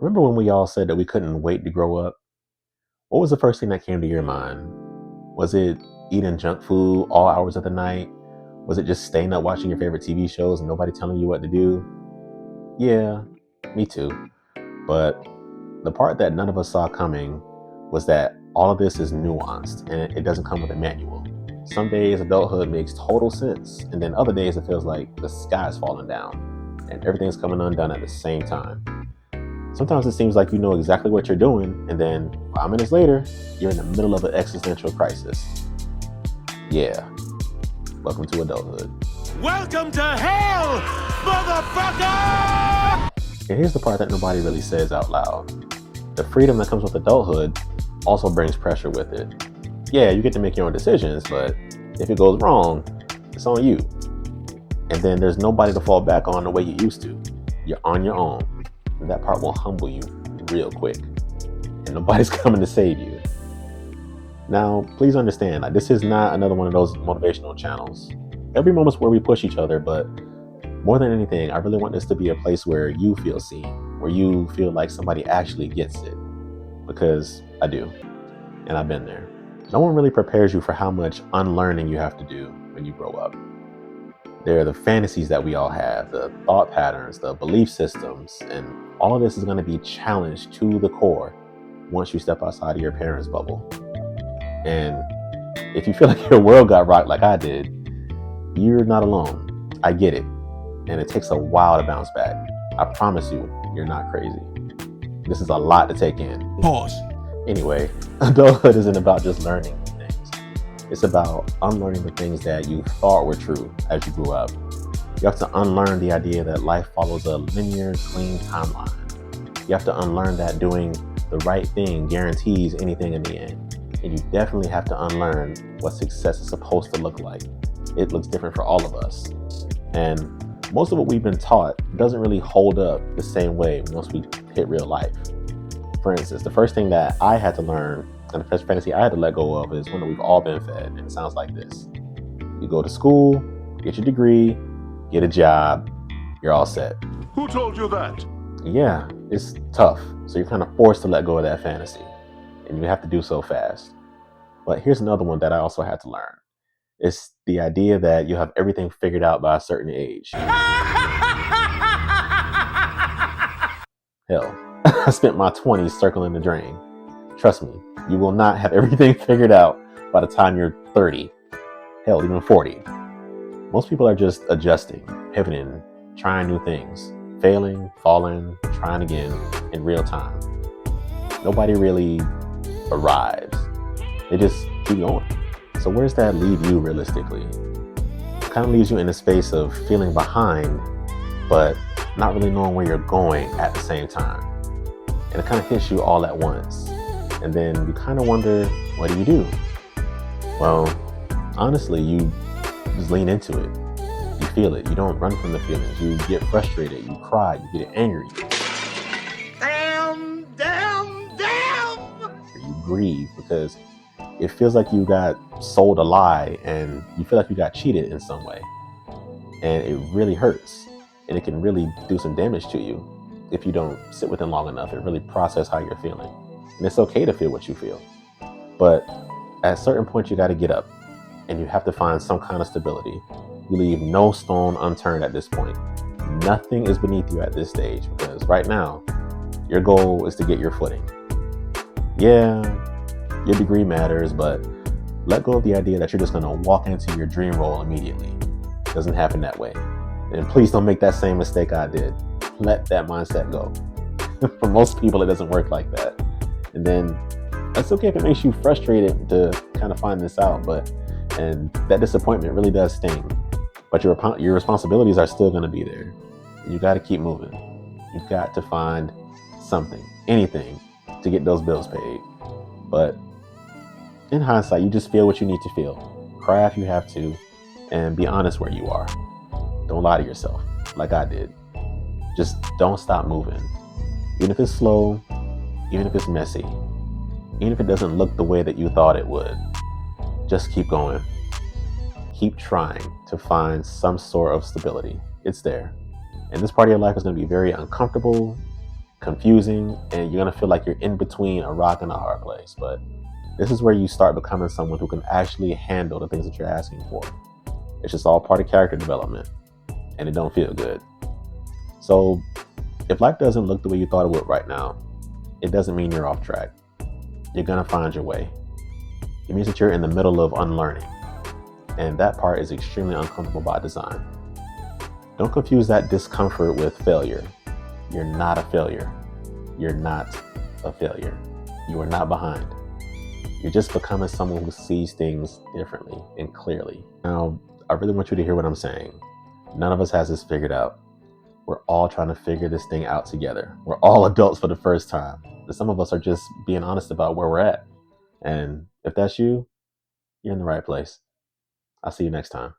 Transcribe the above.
Remember when we all said that we couldn't wait to grow up? What was the first thing that came to your mind? Was it eating junk food all hours of the night? Was it just staying up watching your favorite TV shows and nobody telling you what to do? Yeah, me too. But the part that none of us saw coming was that all of this is nuanced and it doesn't come with a manual. Some days adulthood makes total sense, and then other days it feels like the sky's falling down and everything's coming undone at the same time. Sometimes it seems like you know exactly what you're doing, and then 5 minutes later, you're in the middle of an existential crisis. Yeah, welcome to adulthood. Welcome to hell, motherfucker! And here's the part that nobody really says out loud. The freedom that comes with adulthood also brings pressure with it. Yeah, you get to make your own decisions, but if it goes wrong, it's on you. And then there's nobody to fall back on the way you used to. You're on your own. And that part will humble you real quick. And nobody's coming to save you. Now, please understand, this is not another one of those motivational channels. There'll be moments where we push each other, but more than anything, I really want this to be a place where you feel seen, where you feel like somebody actually gets it. Because I do. And I've been there. No one really prepares you for how much unlearning you have to do when you grow up. There are the fantasies that we all have, the thought patterns, the belief systems, and all of this is going to be challenged to the core once you step outside of your parents' bubble. And if you feel like your world got rocked like I did, you're not alone. I get it. And it takes a while to bounce back. I promise you, you're not crazy. This is a lot to take in. Pause. Anyway, adulthood isn't about just learning things. It's about unlearning the things that you thought were true as you grew up. You have to unlearn the idea that life follows a linear, clean timeline. You have to unlearn that doing the right thing guarantees anything in the end. And you definitely have to unlearn what success is supposed to look like. It looks different for all of us. And most of what we've been taught doesn't really hold up the same way once we hit real life. For instance, the first thing that I had to learn and the first fantasy I had to let go of is one that we've all been fed, and it sounds like this. You go to school, get your degree, get a job, you're all set. Who told you that? Yeah, it's tough, so you're kind of forced to let go of that fantasy, and you have to do so fast. But here's another one that I also had to learn. It's the idea that you have everything figured out by a certain age. Hell, I spent my 20s circling the drain. Trust me, you will not have everything figured out by the time you're 30. Hell, even 40. Most people are just adjusting, pivoting, trying new things, failing, falling, trying again in real time. Nobody really arrives. They just keep going. So where does that leave you realistically? It kind of leaves you in a space of feeling behind, but not really knowing where you're going at the same time. And it kind of hits you all at once. And then you kind of wonder, what do you do? Well, honestly, you just lean into it. You feel it. You don't run from the feelings. You get frustrated. You cry. You get angry. Damn! You grieve because it feels like you got sold a lie and you feel like you got cheated in some way. And it really hurts. And it can really do some damage to you if you don't sit with it long enough and really process how you're feeling. And it's okay to feel what you feel. But at a certain point, you got to get up and you have to find some kind of stability. You leave no stone unturned at this point. Nothing is beneath you at this stage because right now, your goal is to get your footing. Yeah, your degree matters, but let go of the idea that you're just going to walk into your dream role immediately. It doesn't happen that way. And please don't make that same mistake I did. Let that mindset go. For most people, it doesn't work like that. And then that's okay if it makes you frustrated to kind of find this out, and that disappointment really does sting. But your responsibilities are still going to be there. You got to keep moving. You've got to find something, anything, to get those bills paid. But in hindsight, you just feel what you need to feel. Cry if you have to, and be honest where you are. Don't lie to yourself, like I did. Just don't stop moving. Even if it's slow, even if it's messy, even if it doesn't look the way that you thought it would, just keep going. Keep trying to find some sort of stability. It's there. And this part of your life is going to be very uncomfortable, confusing, and you're going to feel like you're in between a rock and a hard place. But this is where you start becoming someone who can actually handle the things that you're asking for. It's just all part of character development, and it don't feel good. So if life doesn't look the way you thought it would right now, it doesn't mean you're off track. You're going to find your way. It means that you're in the middle of unlearning, and that part is extremely uncomfortable by design. Don't confuse that discomfort with failure. You're not a failure. You're not a failure. You are not behind. You're just becoming someone who sees things differently and clearly. Now, I really want you to hear what I'm saying. None of us has this figured out. We're all trying to figure this thing out together. We're all adults for the first time. And some of us are just being honest about where we're at. And if that's you, you're in the right place. I'll see you next time.